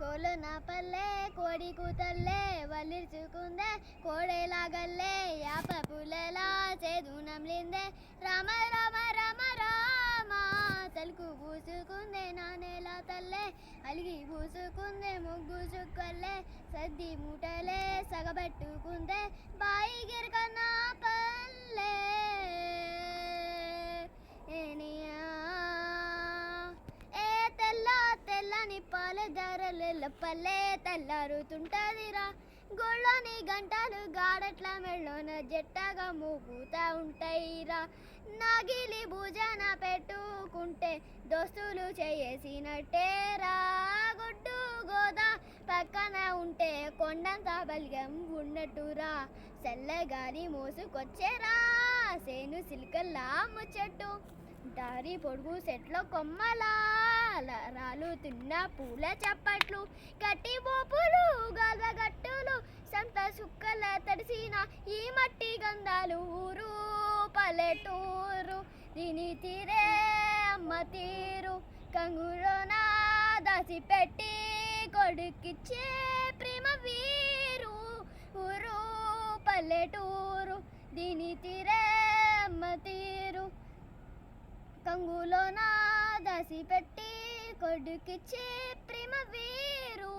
కోలు నా పల్లె కోడి కూతల్లే వల్లిర్చుకుందే కోడేలాగల్లే యాప పుల్లెలా చేదునంలిందే రామ రామ రామ రామ తలుకు పూసుకుందే నానేలా తల్లే అలిగి పూసుకుందే ముగ్గు చుక్కల్లే సద్ది మూటలే సగబెట్టుకుందే బాయి గిరకన్నా పల్లె తెల్లని పాల దారల పల్లె తెల్లారుతుంటదిరా గోళ్ళని గంటలు గాడట్ల మెళ్ళోన జట్టగా మోగుతా ఉంటాయిరా నాగిలి భుజన పెట్టుకుంటే దోస్తులు చేసినట్టేరా గొడ్డు గోదా పక్కన ఉంటే కొండంత బలిగం ఉన్నట్టురా చల్లగాలి మోసుకొచ్చేరా సేను సిల్కల్లా ముచ్చట్టు దారి పొడుగు సెట్లో కొమ్మలా రాలుతున్న పూల చప్పట్లు గట్టి మోపులు గట్టులు సంత సుక్కల తడిసిన ఈ మట్టి గంధాలు ఊరు పల్లెటూరు దీని తీరే అమ్మ తీరు కంగులోన దాచిపెట్టి కొడుకిచ్చే ప్రేమ వీరు ఊరు పల్లెటూరు దీని తీరే అమ్మ తీరు కంగులోన దాచిపెట్టి కొడుకిచ్చే ప్రేమ వీరు